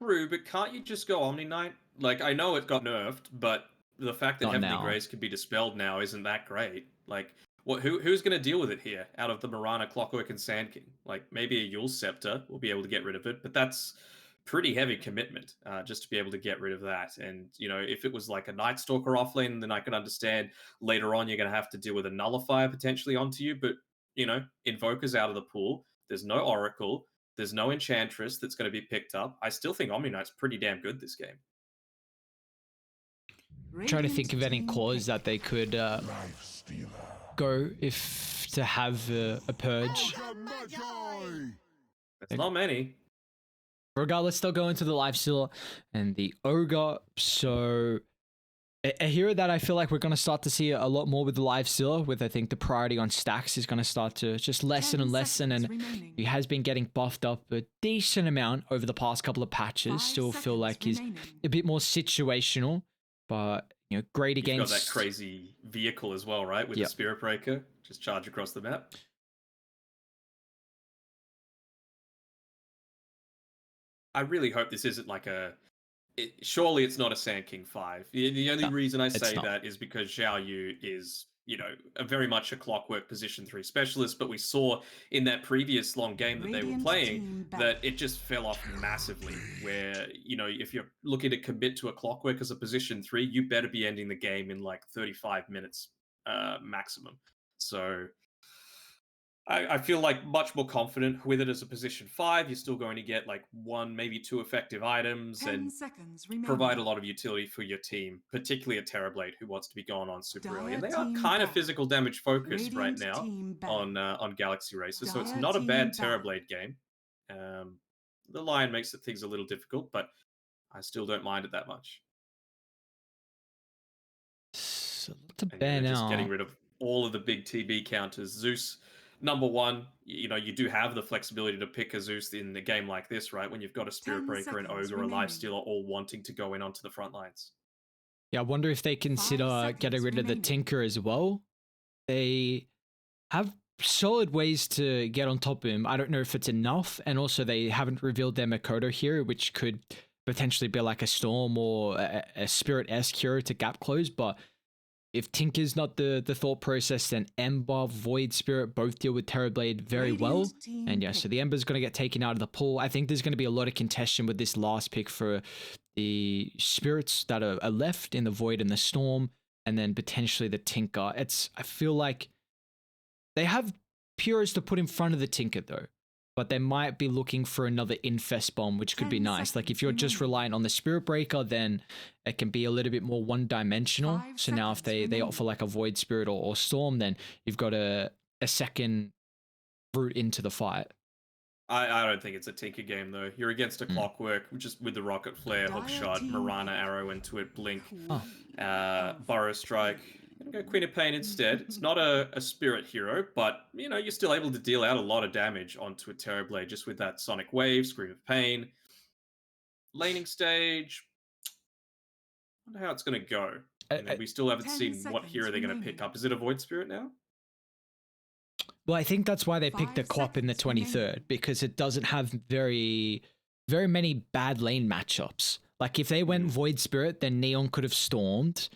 True, but can't you just go Omni Knight? Like, I know it got nerfed, but the fact that Not Heavenly now. Grace can be dispelled now isn't that great. Like, who's going to deal with it here out of the Mirana, Clockwork, and Sand King? Like, maybe a Yule Scepter will be able to get rid of it, but that's pretty heavy commitment just to be able to get rid of that. And, if it was like a Night Stalker offlane, then I could understand later on you're going to have to deal with a Nullifier potentially onto you, but, Invoker's out of the pool. There's no Oracle. There's no Enchantress that's going to be picked up. I still think Omni Knight's pretty damn good this game. Try to think of any cause that they could go if to have a purge. There's not many. Regardless, they'll go into the life stealer and the ogre. So a hero that I feel like we're going to start to see a lot more with the live stealer, with I think the priority on stacks is going to start to just lessen and lessen, and he has been getting buffed up a decent amount over the past couple of patches. Still feel like he's a bit more situational, but great You've against. got that crazy vehicle as well, right? With the Spirit Breaker, just charge across the map. I really hope this isn't like surely it's not a Sand King 5. The only reason I say that is because Xiao Yu is, very much a Clockwork position 3 specialist, but we saw in that previous long game that they were playing that it just fell off massively, where, if you're looking to commit to a Clockwork as a position 3, you better be ending the game in like 35 minutes maximum. So I feel like much more confident with it as a position 5. You're still going to get like 1, maybe 2 effective items and provide a lot of utility for your team, particularly a Terrorblade who wants to be going on super early. And they are kind of physical damage focused right now on Galaxy Races, so it's not a bad Terrorblade game. The Lion makes things a little difficult, but I still don't mind it that much. So to ban just getting rid of all of the big TB counters. Zeus, number 1, you do have the flexibility to pick a Zeus in a game like this, right? When you've got a Spirit Breaker, an Ogre, a Lifestealer all wanting to go in onto the front lines. Yeah, I wonder if they consider getting rid of the Tinker as well. They have solid ways to get on top of him. I don't know if it's enough, and also they haven't revealed their Makoto hero, which could potentially be like a Storm or a Spirit-esque hero to gap close, but if Tinker's not the thought process, then Ember, Void Spirit both deal with Terrorblade very well. And yeah, so the Ember's going to get taken out of the pool. I think there's going to be a lot of contention with this last pick for the Spirits that are left in the Void and the Storm, and then potentially the Tinker. I feel like they have Puros to put in front of the Tinker though, but they might be looking for another Infest Bomb, which could be nice. Like if you're just reliant on the Spirit Breaker, then it can be a little bit more one-dimensional. So now if they offer like a Void Spirit or Storm, then you've got a second route into the fight. I don't think it's a Tinker game though. You're against a Clockwork, just with the Rocket Flare, Hookshot, Mirana Arrow into it, Blink, Burrow Strike. I'm gonna go Queen of Pain instead. It's not a spirit hero, but you're still able to deal out a lot of damage onto a Terrorblade just with that Sonic Wave, Scream of Pain. Laning stage, I wonder how it's gonna go. We still haven't seen what hero they're gonna pick up. Is it a Void Spirit now? Well, I think that's why they picked the Clop in the 23rd, because it doesn't have very many bad lane matchups. Like if they went Void Spirit, then Neon could have Stormed.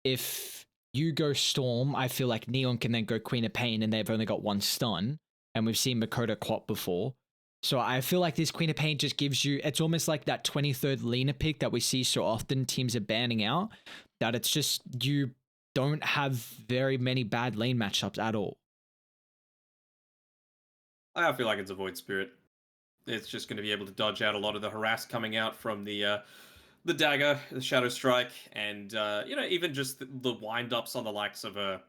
If you go Storm, I feel like Neon can then go Queen of Pain and they've only got 1 stun. And we've seen Makoto Clop before. So I feel like this Queen of Pain just gives you, it's almost like that 23rd Lena pick that we see so often teams are banning out, that it's just, you don't have very many bad lane matchups at all. I feel like it's a Void Spirit. It's just going to be able to dodge out a lot of the harass coming out from the dagger, the Shadow Strike, and even just the wind-ups on the likes of a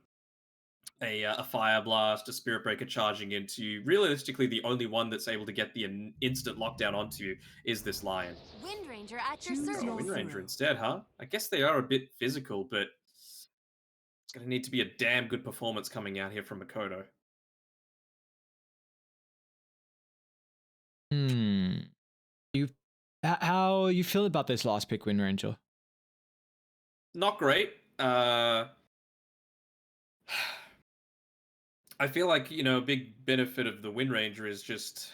Fire Blast, a Spirit Breaker charging into you. Realistically, the only one that's able to get the instant lockdown onto you is this Lion. Wind Ranger at your service. Wind Ranger instead, huh? I guess they are a bit physical, but it's going to need to be a damn good performance coming out here from Makoto. How you feel about this last pick, Wind Ranger? Not great. I feel like, a big benefit of the Wind Ranger is just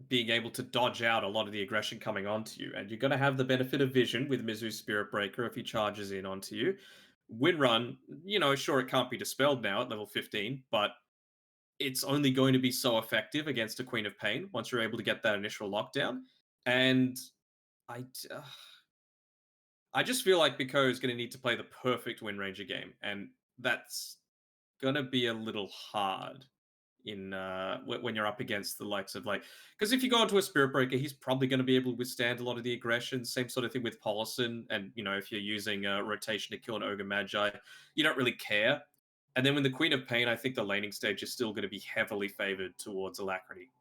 being able to dodge out a lot of the aggression coming onto you. And you're going to have the benefit of vision with Mizu's Spirit Breaker if he charges in onto you. Wind Run, sure, it can't be dispelled now at level 15, but it's only going to be so effective against a Queen of Pain once you're able to get that initial lockdown. And I just feel like Biko is going to need to play the perfect Wind Ranger game, and that's going to be a little hard in when you're up against the likes of because if you go into a Spirit Breaker, he's probably going to be able to withstand a lot of the aggression. Same sort of thing with Polison, and if you're using rotation to kill an Ogre Magi, you don't really care. And then with the Queen of Pain, I think the laning stage is still going to be heavily favored towards Alacrity.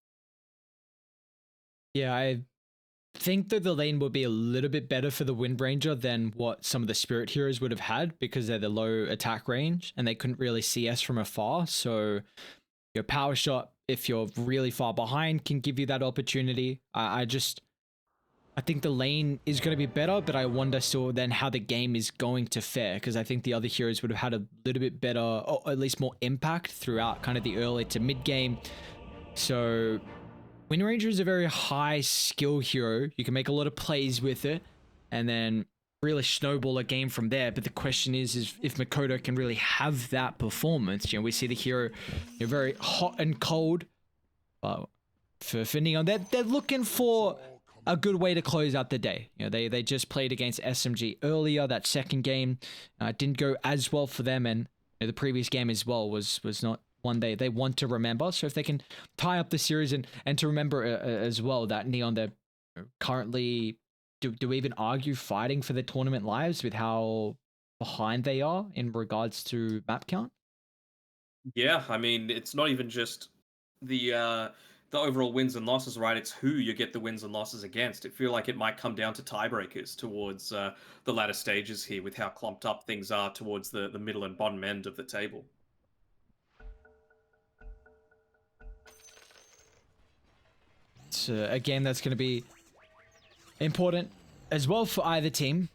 Yeah, I think that the lane will be a little bit better for the Wind Ranger than what some of the Spirit Heroes would have had, because they're the low attack range and they couldn't really CS from afar. So your power shot, if you're really far behind, can give you that opportunity. I think the lane is going to be better, but I wonder still then how the game is going to fare, because I think the other heroes would have had a little bit better, or at least more impact throughout kind of the early to mid game. So Wind Ranger is a very high skill hero. You can make a lot of plays with it and then really snowball a game from there. But the question is if Makoto can really have that performance. We see the hero very hot and cold. But for Neon, they're looking for a good way to close out the day. They just played against SMG earlier. That second game didn't go as well for them, and the previous game as well was not one they want to remember. So if they can tie up the series and to remember as well that Neon, they're currently, do we even argue, fighting for the tournament lives with how behind they are in regards to map count? Yeah, I mean, it's not even just the overall wins and losses, right? It's who you get the wins and losses against. It feel like it might come down to tiebreakers towards the latter stages here, with how clumped up things are towards the middle and bottom end of the table. It's a game that's going to be important as well for either team.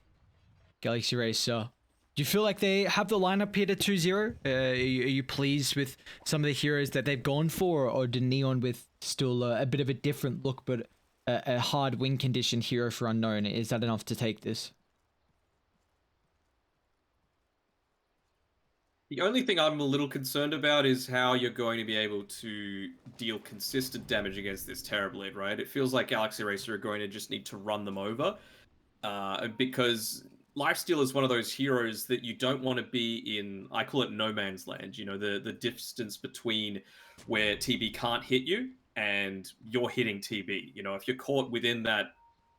Galaxy Racer, do you feel like they have the lineup here to 2-0? Are you pleased with some of the heroes that they've gone for, or did Neon with still a bit of a different look, but a hard win condition hero for Unknown? Is that enough to take this? The only thing I'm a little concerned about is how you're going to be able to deal consistent damage against this Terrorblade, right? It feels like Galaxy Racer are going to just need to run them over, because Lifesteal is one of those heroes that you don't want to be in, I call it no man's land, the distance between where TB can't hit you and you're hitting TB. If you're caught within that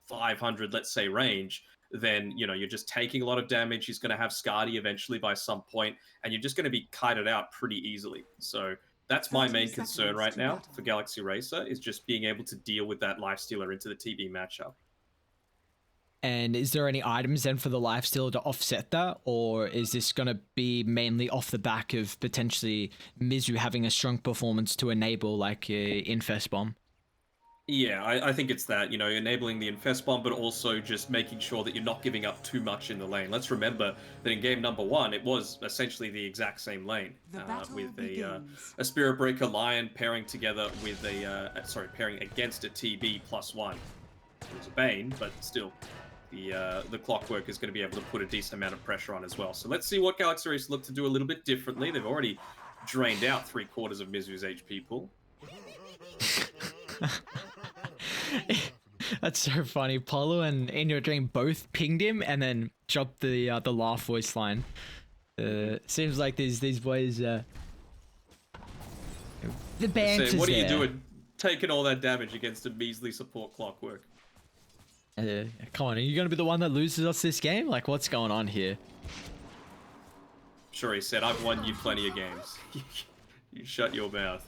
500, let's say, range, then you're just taking a lot of damage. He's going to have Skadi eventually by some point, and you're just going to be kited out pretty easily. So that's my main concern right now for Galaxy Racer, is just being able to deal with that Lifestealer into the TB matchup. And is there any items then for the Lifestealer to offset that, or is this going to be mainly off the back of potentially Mizu having a strong performance to enable like Infest Bomb? Yeah, I think it's that, enabling the Infest Bomb, but also just making sure that you're not giving up too much in the lane. Let's remember that in game number 1, it was essentially the exact same lane, with a Spirit Breaker Lion pairing together with pairing against a TB +1. It was a Bane, but still, the Clockwork is going to be able to put a decent amount of pressure on as well. So let's see what Galaxy Race look to do a little bit differently. They've already drained out 3/4 of Mizu's HP pool. That's so funny. Polo and In Your Dream both pinged him and then dropped the laugh voice line. Seems like these boys the banter's what are you there. doing taking all that damage against a measly support Clockwork? Come on, are you gonna be the one that loses us this game? Like, what's going on here? Sure, he said, I've won you plenty of games. You shut your mouth.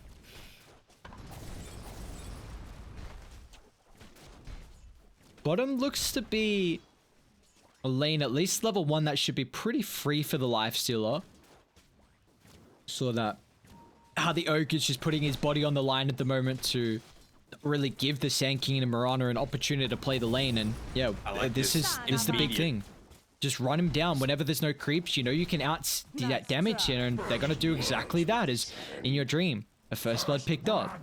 Bottom looks to be a lane, at least level 1, that should be pretty free for the Lifestealer. Saw that how the Oak is just putting his body on the line at the moment to really give the Sand King and Mirana an opportunity to play the lane. And yeah, like this is the big thing. Just run him down whenever there's no creeps. You can out that damage, and they're gonna do exactly that. As In Your Dream, a first blood picked up.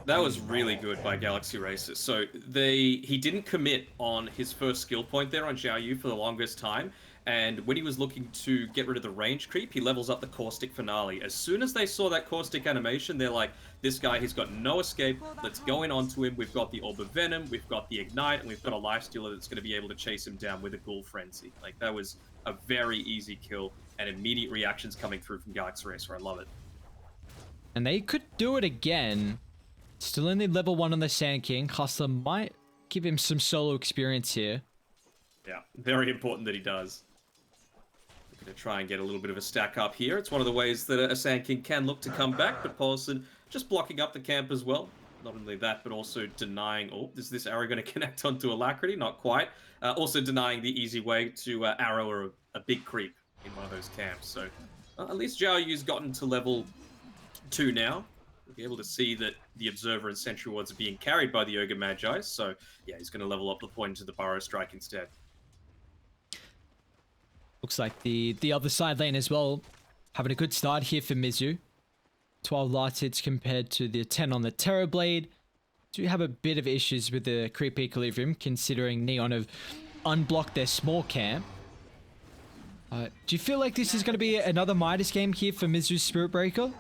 That was really good by Galaxy Racer. So he didn't commit on his first skill point there on Xiao Yu for the longest time, and when he was looking to get rid of the range creep, he levels up the Caustic Finale. As soon as they saw that Caustic animation, they're like, this guy, he's got no escape, let's go in onto him. We've got the Orb of Venom, we've got the Ignite, and we've got a Lifestealer that's going to be able to chase him down with a Ghoul Frenzy. Like, that was a very easy kill, and immediate reactions coming through from Galaxy Racer. I love it. And they could do it again. Still only level 1 on the Sand King. Hustler might give him some solo experience here. Yeah, very important that he does. We're going to try and get a little bit of a stack up here. It's one of the ways that a Sand King can look to come back, but Paulson just blocking up the camp as well. Not only that, but also denying... Oh, is this arrow going to connect onto Alacrity? Not quite. Also denying the easy way to arrow a big creep in one of those camps. So at least Zhao Yu's gotten to level 2 now. We'll be able to see that the Observer and Sentry Wards are being carried by the Ogre Magi. So yeah, he's going to level up the point to the Burrow Strike instead. Looks like the other side lane as well, having a good start here for Mizu. 12 last hits compared to the 10 on the Terrorblade. Do have a bit of issues with the creep equilibrium, considering Neon have unblocked their small camp. Do you feel like this is going to be another Midas game here for Mizu's Spirit Breaker?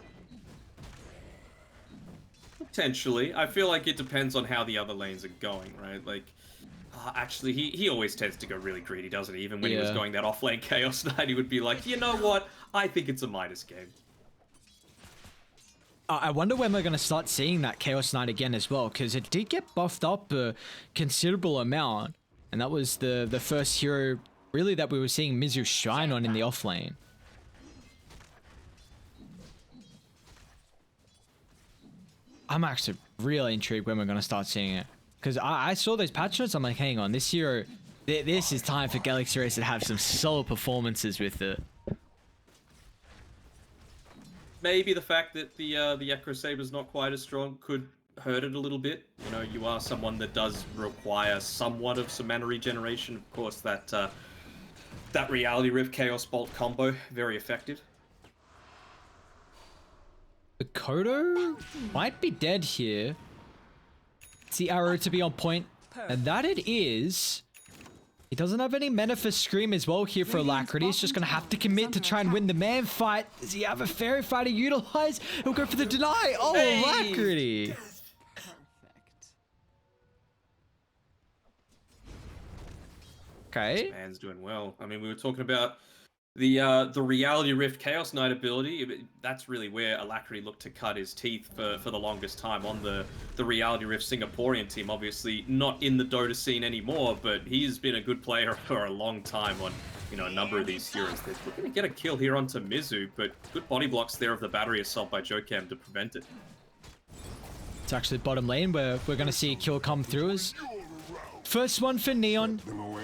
Potentially. I feel like it depends on how the other lanes are going, right? Like, actually, he always tends to go really greedy, doesn't he? Even when he was going that off-lane Chaos Knight, he would be like, you know what? I think it's a Midas game. I wonder when we're going to start seeing that Chaos Knight again as well, because it did get buffed up a considerable amount, and that was the first hero, really, that we were seeing Mizu shine on in the off-lane. I'm actually really intrigued when we're going to start seeing it. Because I saw those patch notes, I'm like, hang on, this hero, this is time for Galaxy Racer to have some solid performances with it. Maybe the fact that the Echo Saber's not quite as strong could hurt it a little bit. You know, you are someone that does require somewhat of some mana regeneration. Of course, that Reality Rift Chaos Bolt combo, very effective. The Kodo might be dead here. It's the arrow to be on point, and that it is. He doesn't have any mana for Scream as well here for Alacrity. He's just going to have to commit to try and win the man fight. Does he have a Fairy Fighter utilize? He'll go for the deny. Oh, hey. Alacrity. Okay. This man's doing well. I mean, we were talking about the Reality Rift Chaos Knight ability. That's really where Alacrity looked to cut his teeth for the longest time on the Reality Rift Singaporean team. Obviously not in the Dota scene anymore, but he's been a good player for a long time on, you know, a number of these heroes. They're going to get a kill here onto Mizu, but good body blocks there of the battery assault by Jokam to prevent it. It's actually bottom lane where we're going to see a kill come through us. First one for Neon.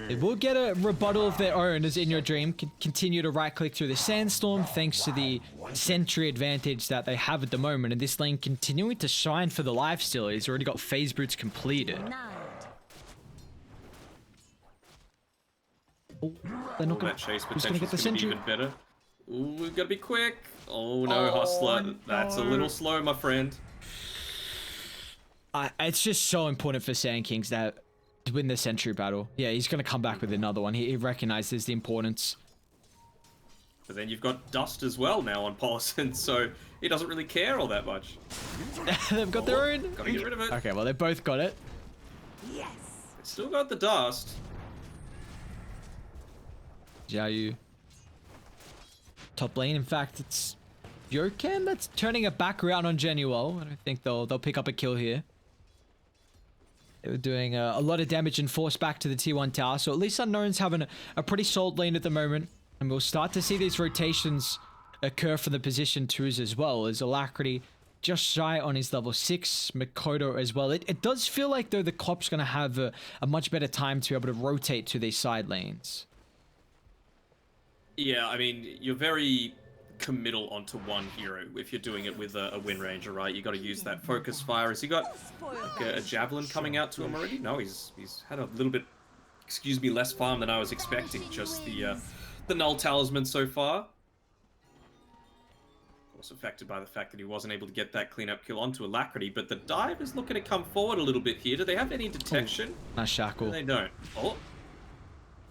They will get a rebuttal of their own as In Your Dream can continue to right-click through the Sandstorm thanks to the sentry advantage that they have at the moment. And this lane continuing to shine for the lifesteal. He's already got phase boots completed. Oh, they're not going that chase to potential get the is sentry. even better. Ooh, we've got to be quick. Oh no, Hustler. No. That's a little slow, my friend. It's just so important for Sand Kings that win the sentry battle. Yeah, he's going to come back with another one. He recognizes the importance. But then you've got Dust as well now on Paulson, so he doesn't really care all that much. They've got their own. Gotta get rid of it. Okay, well, they both got it. Yes. They still got the Dust. Xiao Yu. Top lane, in fact, it's Jokam that's turning it back around on Genuel. I don't think they'll pick up a kill here. They were doing a lot of damage and force back to the T1 tower, so at least Unknown's having a pretty solid lane at the moment. And we'll start to see these rotations occur for the position 2s as well, as Alacrity just shy on his level 6, Makoto as well. It does feel like, though, the Cop's going to have a much better time to be able to rotate to these side lanes. Yeah, I mean, you're very committal onto one hero if you're doing it with a Wind Ranger, right? You got to use that focus fire. Has he got like a javelin coming out to him already? No, he's had a little bit, excuse me, less farm than I was expecting. Just the null talisman so far. Was affected by the fact that he wasn't able to get that cleanup kill onto Alacrity, but the dive is looking to come forward a little bit here. Do they have any detection? Nice shackle. No, they don't. Oh.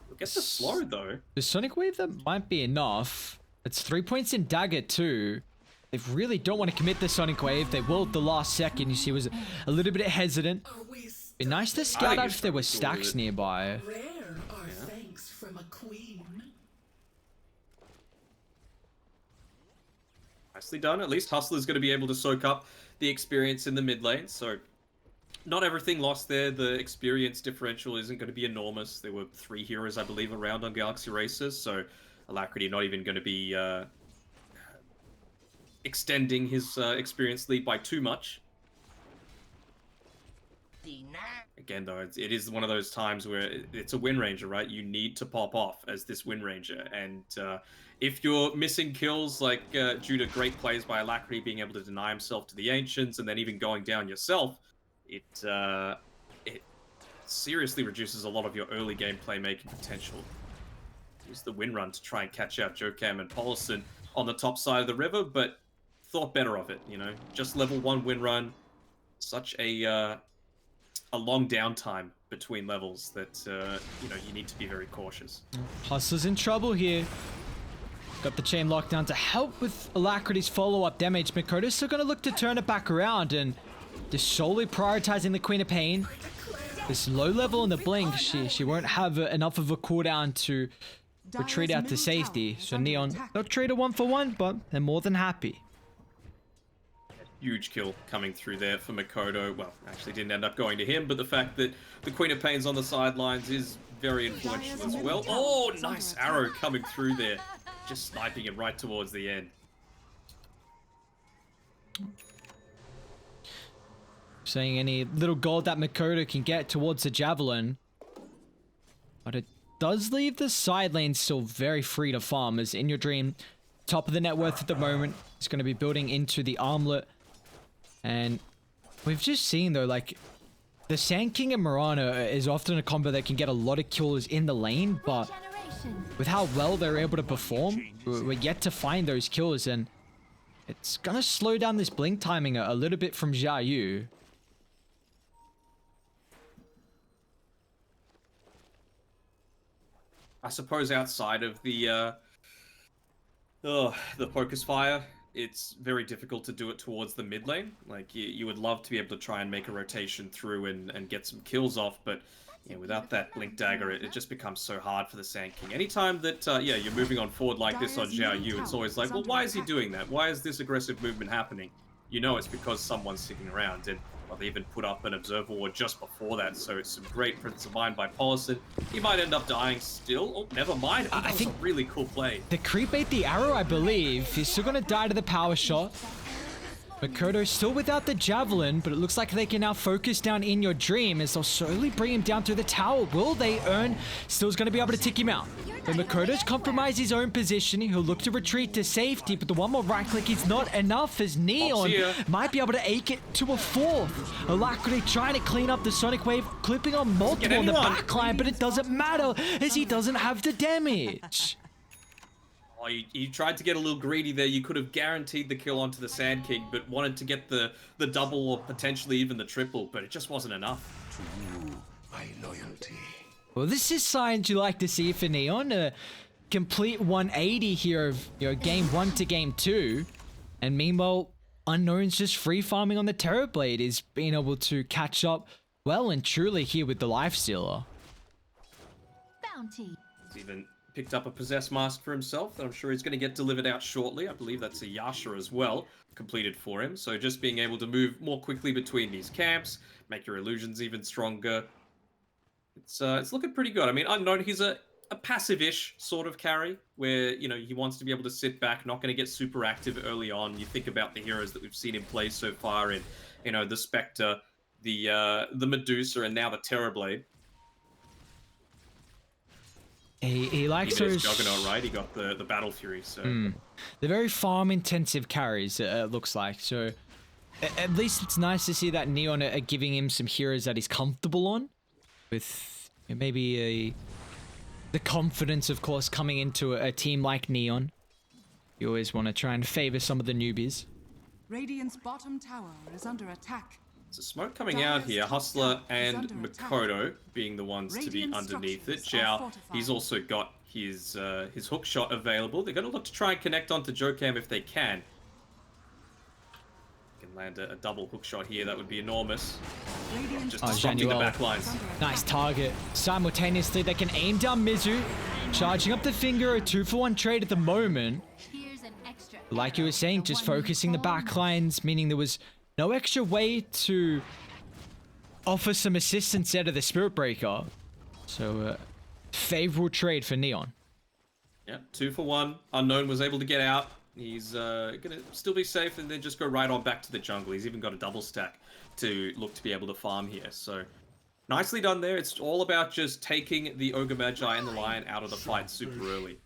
Look at the slow, though. The Sonic Wave, that might be enough. It's 3 points in Dagger, too. They really don't want to commit the Sonic Wave. They will at the last second. You see, was a little bit hesitant. Be nice to scout out if there were stacks nearby. Rare are thanks from a queen. Nicely done. At least Hustler's going to be able to soak up the experience in the mid lane. So not everything lost there. The experience differential isn't going to be enormous. There were 3 heroes, I believe, around on Galaxy Racers. So Alacrity not even going to be extending his experience lead by too much. Again, though, it is one of those times where it's a Wind Ranger, right? You need to pop off as this Wind Ranger. And if you're missing kills, like due to great plays by Alacrity being able to deny himself to the Ancients and then even going down yourself, it seriously reduces a lot of your early game playmaking potential. Use the Wind Run to try and catch out Jokam and Paulson on the top side of the river, but thought better of it, you know? Just level 1 Wind Run, such a long downtime between levels that, you know, you need to be very cautious. Hustler's in trouble here. Got the chain locked down to help with Alacrity's follow-up damage. Makoto's still going to look to turn it back around and just solely prioritizing the Queen of Pain. This low level in the blink, she won't have enough of a cooldown to retreat out to safety. So Neon, they'll trade a 1-for-1, but they're more than happy. Huge kill coming through there for Makoto. Well, actually didn't end up going to him, but the fact that the Queen of Pain's on the sidelines is very influential as well. Oh, nice arrow coming through there. Just sniping it right towards the end. Saying any little gold that Makoto can get towards the Javelin. But it does leave the side lane still very free to farm, as In Your Dream, top of the net worth at the moment, is going to be building into the armlet. And we've just seen, though, like, the Sand King and Mirana is often a combo that can get a lot of kills in the lane, but with how well they're able to perform, we're yet to find those kills, and it's gonna slow down this blink timing a little bit from Xia Yu. I suppose outside of the focus fire, it's very difficult to do it towards the mid lane. Like, you would love to be able to try and make a rotation through and get some kills off, but yeah, without that blink dagger, it just becomes so hard for the Sand King. Anytime that, yeah, you're moving on forward like this on Xiao Yu, it's always like, well, why is he doing that? Why is this aggressive movement happening? You know it's because someone's sticking around, and well, they even put up an Observer Ward just before that, so it's some great Presence of Mind by Paulson. He might end up dying still. Oh, never mind. I think a really cool play. The creep ate the arrow, I believe. He's still gonna die to the power shot. Makoto still without the Javelin, but it looks like they can now focus down In Your Dream as they'll slowly bring him down through the tower. Will they earn? Still's going to be able to tick him out. But Makoto's compromised his own position. He'll look to retreat to safety, but the one more right click is not enough as Neon might be able to eke it to a 4th. Alacrity trying to clean up the Sonic Wave, clipping on multiple on the backline, but it doesn't matter as he doesn't have the damage. Oh, you tried to get a little greedy there. You could have guaranteed the kill onto the Sand King, but wanted to get the double or potentially even the triple, but it just wasn't enough. To you, my loyalty. Well, this is signs you like to see for Neon. A complete 180 here of game 1 to game 2. And meanwhile, Unknown's just free farming on the Terrorblade is being able to catch up well and truly here with the Lifestealer. Bounty. He's even picked up a Possess Mask for himself that I'm sure he's going to get delivered out shortly. I believe that's a Yasha as well, completed for him. So just being able to move more quickly between these camps, make your illusions even stronger. It's looking pretty good. I mean, Unknown, he's a passive-ish sort of carry, where, you know, he wants to be able to sit back, not going to get super active early on. You think about the heroes that we've seen him play so far in, you know, the Spectre, the Medusa, and now the Terrorblade. He likes those... Juggernaut, right? He got the Battle Fury, so... They're very farm-intensive carries, it looks like. So, at least it's nice to see that Neon are giving him some heroes that he's comfortable on. With maybe the confidence, of course, coming into a team like Neon. You always want to try and favor some of the newbies. Radiant's bottom tower is under attack. So smoke coming out here. Hustler and Makoto being the ones to be underneath it. Zhao, he's also got his hook shot available. They're going to look to try and connect onto Jokam if they can. Can land a double hook shot here. That would be enormous. Just disrupting the back lines. Nice target. Simultaneously, they can aim down Mizu. Charging up the finger, a 2-for-1 trade at the moment. Like you were saying, just focusing the back lines, meaning there was no extra way to offer some assistance out of the Spirit Breaker. So, favorable trade for Neon. Yeah, 2-for-1. Unknown was able to get out. He's going to still be safe and then just go right on back to the jungle. He's even got a double stack to look to be able to farm here. So, nicely done there. It's all about just taking the Ogre Magi and the Lion out of the fight super early.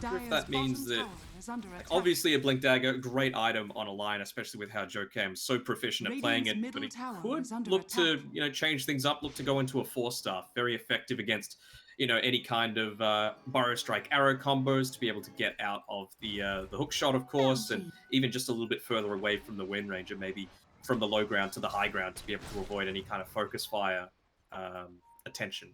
I wonder if that means that... Obviously, a Blink Dagger, great item on a line, especially with how Jokam's so proficient at playing it. But it could look to, change things up, look to go into a 4-star. Very effective against, any kind of Burrow Strike arrow combos to be able to get out of the hook shot, of course, and even just a little bit further away from the Wind Ranger, maybe from the low ground to the high ground to be able to avoid any kind of focus fire attention.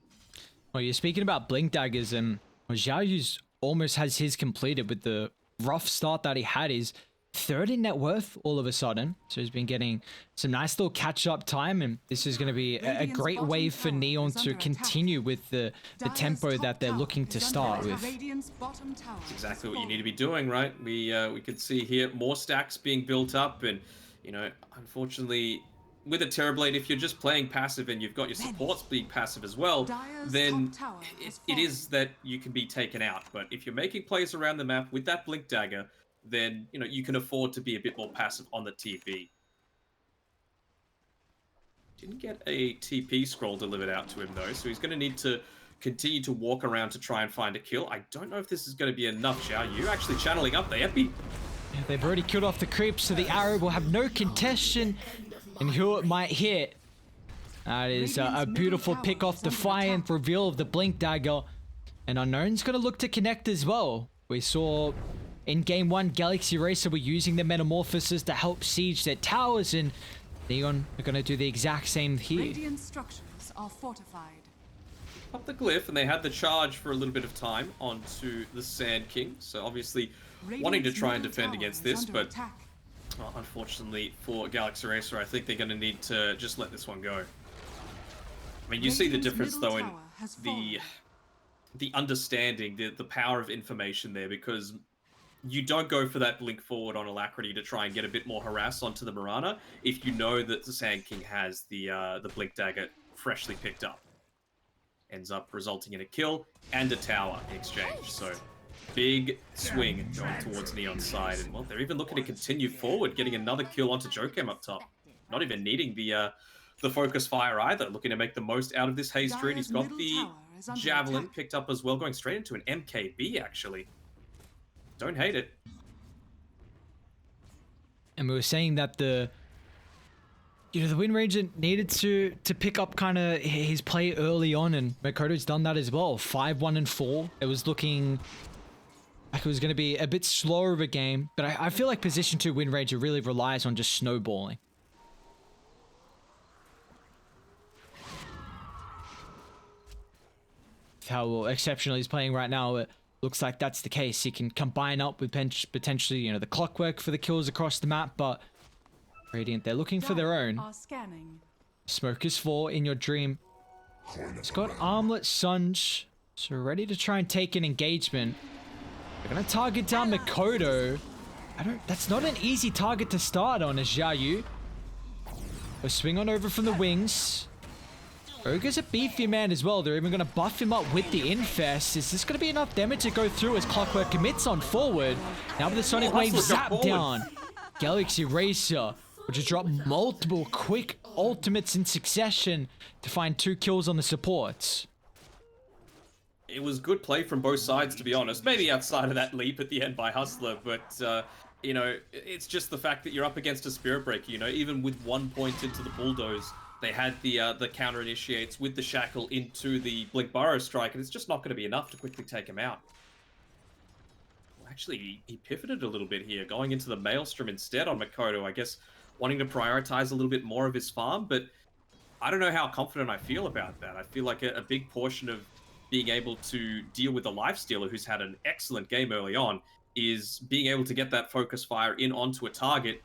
Well, you're speaking about Blink Daggers, and Zhao Yu's almost has his completed with the rough start that he had. Is third in net worth all of a sudden, so he's been getting some nice little catch-up time, and this is going to be a great way for Neon to continue with the tempo that they're looking to start with. That's exactly what you need to be doing, right? We could see here more stacks being built up, and unfortunately, with a Terrorblade, if you're just playing passive and you've got your supports being passive as well, then it is that you can be taken out. But if you're making plays around the map with that Blink Dagger, then you can afford to be a bit more passive on the TP. Didn't get a TP scroll delivered out to him though, so he's going to need to continue to walk around to try and find a kill. I don't know if this is going to be enough, Zhao Yu. Actually channeling up the Epi. Yeah, they've already killed off the creep, so the arrow will have no contention. And who it might hit. That is a beautiful pick off Defiant, reveal of the Blink Dagger. And Unknown's going to look to connect as well. We saw in Game 1, Galaxy Racer were using the Metamorphosis to help siege their towers, and Neon are going to do the exact same here. Radiant structures are fortified. Up the glyph, and they had the charge for a little bit of time onto the Sand King. So obviously wanting to try and defend against this, but... unfortunately for Galaxy Racer, I think they're going to need to just let this one go. I mean, you see the difference, though, in the understanding, the power of information there, because you don't go for that blink forward on Alacrity to try and get a bit more harass onto the Mirana if you know that the Sand King has the Blink Dagger freshly picked up. Ends up resulting in a kill and a tower in exchange, so... big swing going towards Neon's side, and well, they're even looking to continue forward, getting another kill onto Jokam up top. Not even needing the focus fire either, looking to make the most out of this haste rune. He's got the javelin picked up as well, going straight into an MKB actually. Don't hate it. And we were saying that the Wind Ranger needed to pick up kind of his play early on, and Makoto's done that as well. 5-1 and 4. It was looking like it was going to be a bit slower of a game, but I feel like Position 2 Wind Ranger really relies on just snowballing. How exceptional he's playing right now, it looks like that's the case. He can combine up with potentially, the clockwork for the kills across the map, but Radiant, they're looking for their own. Smokers 4 in your dream. It's got Armlet, Sunj, so we're ready to try and take an engagement. They're gonna target down Makoto. That's not an easy target to start on as Zhao Yu. We'll swing on over from the wings. Ogre's a beefy man as well. They're even gonna buff him up with the Infest. Is this gonna be enough damage to go through as Clockwork commits on forward? Now with the Sonic Wave zap down. Galaxy Racer, which has dropped multiple quick ultimates in succession to find 2 kills on the supports. It was good play from both sides, to be honest. Maybe outside of that leap at the end by Hustler, but, it's just the fact that you're up against a Spirit Breaker, even with 1 point into the Bulldoze, they had the counter initiates with the Shackle into the Blink Burrow Strike, and it's just not going to be enough to quickly take him out. Actually, he pivoted a little bit here, going into the Maelstrom instead on Makoto, I guess wanting to prioritize a little bit more of his farm, but I don't know how confident I feel about that. I feel like a big portion of being able to deal with a lifestealer who's had an excellent game early on is being able to get that focus fire in onto a target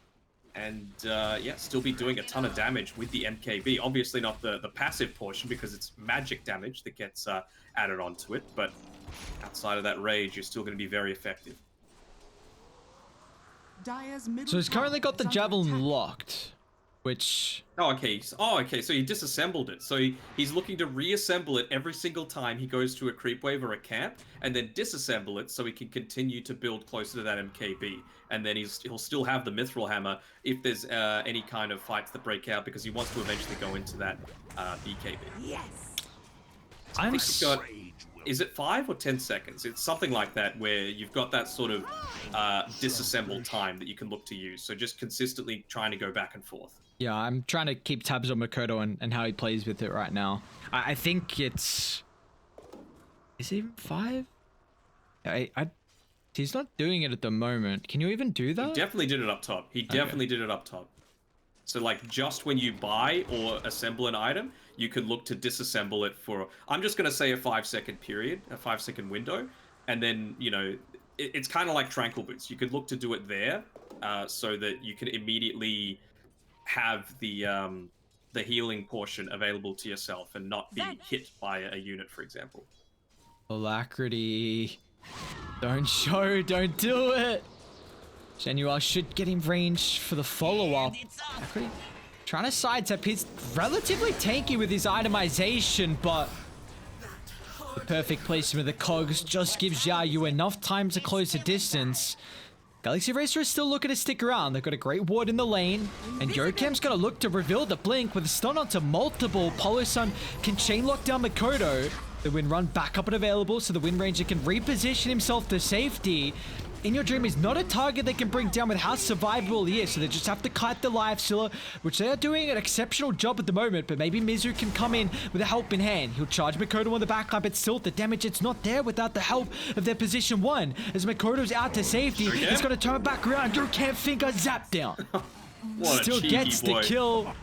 and yeah, still be doing a ton of damage with the MKB. Obviously not the passive portion because it's magic damage that gets added onto it, but outside of that rage, you're still going to be very effective. Dire's middle So he's currently got tower the is under javelin attack. locked, which... Oh, okay. Okay. So he disassembled it. So he's looking to reassemble it every single time he goes to a creep wave or a camp, and then disassemble it so he can continue to build closer to that MKB. And then he'll still have the Mithril Hammer if there's any kind of fights that break out, because he wants to eventually go into that BKB. Yes. I'm He's got, is it 5 or 10 seconds? It's something like that, where you've got that sort of disassemble time that you can look to use. So just consistently trying to go back and forth. Yeah, I'm trying to keep tabs on Makoto and how he plays with it right now. I think it's... Is it even 5? He's not doing it at the moment. Can you even do that? He definitely did it up top. He definitely did it up top. So like just when you buy or assemble an item, you can look to disassemble it for, I'm just going to say a 5-second period, a 5-second window. And then, you know, it's kind of like Tranquil Boots. You could look to do it there so that you can immediately have the healing portion available to yourself and not be hit by a unit, for example. Alacrity. Don't show, don't do it. Genuel should get in range for the follow-up. Alacrity trying to sidestep. He's relatively tanky with his itemization, but the perfect placement of the cogs just gives Xiaoyu enough time to close the distance. Galaxy Racer is still looking to stick around. They've got a great ward in the lane, and Yorikem's going to look to reveal the blink with a stun onto multiple. Polo-san can chain lock down Makoto. The Wind Run back up and available, so the Wind Ranger can reposition himself to safety. In Your Dream is not a target they can bring down with how survivable he is, so they just have to kite the Lifestealer, which they are doing an exceptional job at the moment, but maybe Mizu can come in with a help in hand. He'll charge Makoto on the backline, but still the damage, it's not there without the help of their position 1. As Makoto's out to safety, he's going to turn back around. You can't think a zap down. What Still a cheeky gets boy. the kill.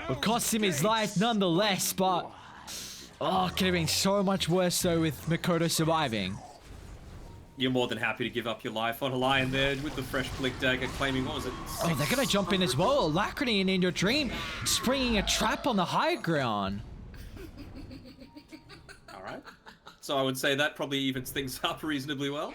Will cost him his life nonetheless, but... Oh, could have been so much worse though with Makoto surviving. You're more than happy to give up your life on a lion there with the fresh blink dagger claiming, what was it? Oh, they're gonna jump in as well. Alacrity and In Your Dream springing a trap on the high ground. Alright. So I would say that probably evens things up reasonably well.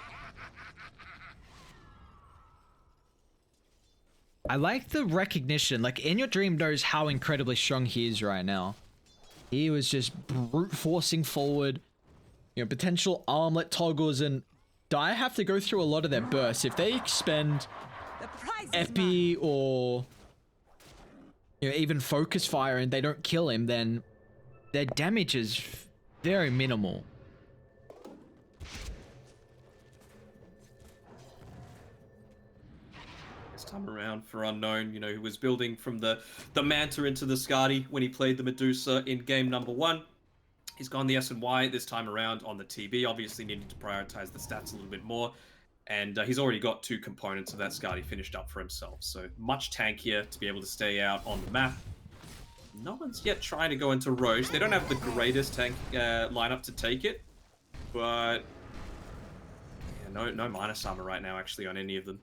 I like the recognition. Like, In Your Dream knows how incredibly strong he is right now. He was just brute forcing forward. You know, potential armlet toggles, and Dire have to go through a lot of their bursts. If they expend Epi or, you know, even Focus Fire and they don't kill him, then their damage is very minimal. This time around for Unknown, you know, who was building from the Manta into the Skadi when he played the Medusa in game number 1. He's gone the S&Y this time around on the TB, obviously needing to prioritize the stats a little bit more. And he's already got 2 components of that Skadi finished up for himself. So much tankier to be able to stay out on the map. No one's yet trying to go into Roche. They don't have the greatest tank lineup to take it. But yeah, no minus armor right now actually on any of them.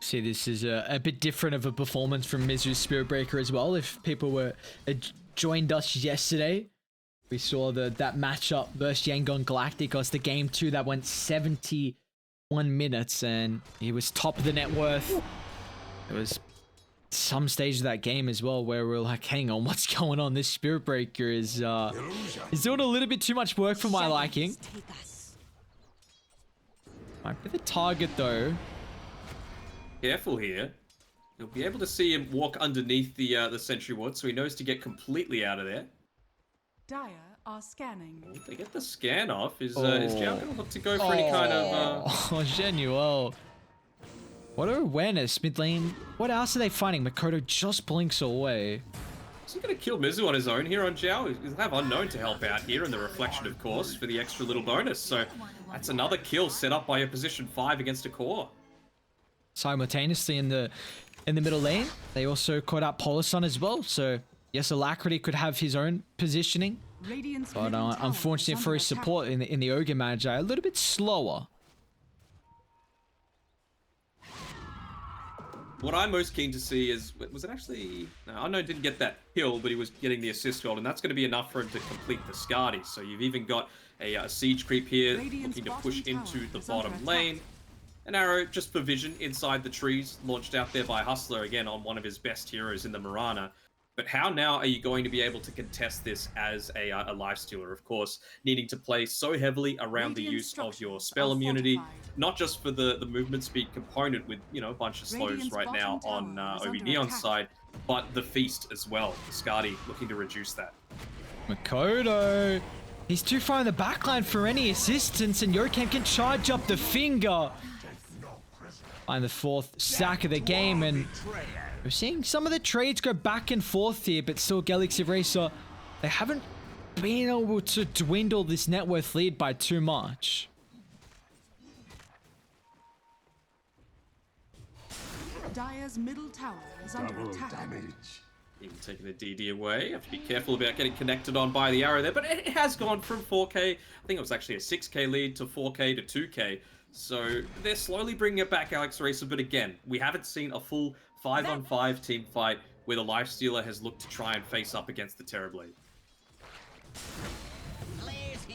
See, this is a bit different of a performance from Mizu's Spirit Breaker as well. If people were joined us yesterday, we saw that matchup versus Yangon Galacticos, the game 2 that went 71 minutes, and he was top of the net worth. It was some stage of that game as well where we're like, hang on, what's going on? This Spirit Breaker is doing a little bit too much work for my liking. Might be the target though. Careful here. You'll be able to see him walk underneath the sentry ward, so he knows to get completely out of there. Dire are scanning. If they get the scan off, is Zhao going to look to go for any kind of... Oh, Genuel. What awareness, mid lane. What else are they finding? Makoto just blinks away. Is he going to kill Mizu on his own here on Zhao? He'll have Unknown to help out here in the reflection, of course, for the extra little bonus. So that's another kill set up by a position 5 against a core. Simultaneously in the middle lane, they also caught out Polison as well. So yes, Alacrity could have his own positioning, but unfortunately for his support in the Ogre Magi, a little bit slower. What I'm most keen to see is, was it actually, no, Unknown didn't get that kill, but he was getting the assist gold, and that's going to be enough for him to complete the Skadi. So you've even got a siege creep here, looking to push into the bottom lane. An arrow just for vision inside the trees, launched out there by Hustler, again on one of his best heroes in the Mirana. But how now are you going to be able to contest this as a lifestealer? Of course, needing to play so heavily around the use of your spell immunity, not just for the movement speed component with, you know, a bunch of slows right now on OB.Neon's side, but the feast as well. The Skadi looking to reduce that. Makoto, he's too far in the backline for any assistance, and Yokem can charge up the finger. Find the 4th sack of the game, and we're seeing some of the trades go back and forth here, but still Galaxy Racer, they haven't been able to dwindle this net worth lead by too much. Dire's middle tower is under attack. Even taking the DD away. Have to be careful about getting connected on by the arrow there, but it has gone from 4k, I think it was actually a 6k lead, to 4k to 2k. So they're slowly bringing it back, Galaxy Racer, but again, we haven't seen a full 5-on-5 team fight where the Lifestealer has looked to try and face up against the Terrorblade.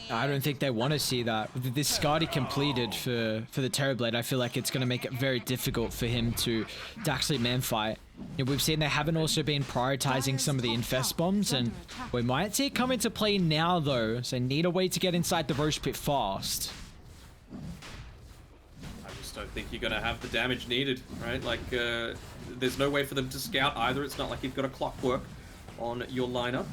I don't think they want to see that. With this Skadi completed for the Terrorblade, I feel like it's going to make it very difficult for him to actually man-fight. You know, we've seen they haven't also been prioritizing some of the infest bombs, and we might see it come into play now though, so need a way to get inside the Roche Pit fast. I don't think you're going to have the damage needed, right? Like, there's no way for them to scout either. It's not like you've got a clockwork on your lineup.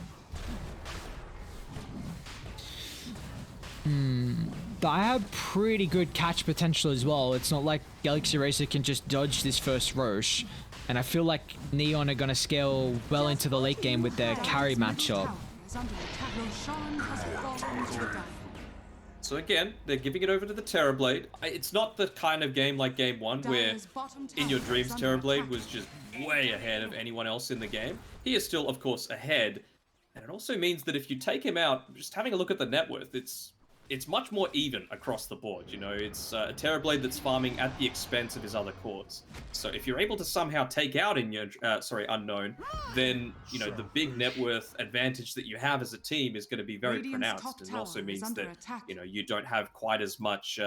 I have pretty good catch potential as well. It's not like Galaxy Racer can just dodge this first Roche. And I feel like Neon are going to scale well into the late game with their carry matchup. So again, they're giving it over to the Terrorblade. It's not the kind of game like Game 1 where in your dreams Terrorblade was just way ahead of anyone else in the game. He is still, of course, ahead. And it also means that if you take him out, just having a look at the net worth, it's much more even across the board. You know, it's a Terrorblade that's farming at the expense of his other cores. So if you're able to somehow take out in your, Unknown, then, you know, the big net worth advantage that you have as a team is going to be very pronounced. And it also means that, you know, you don't have quite as much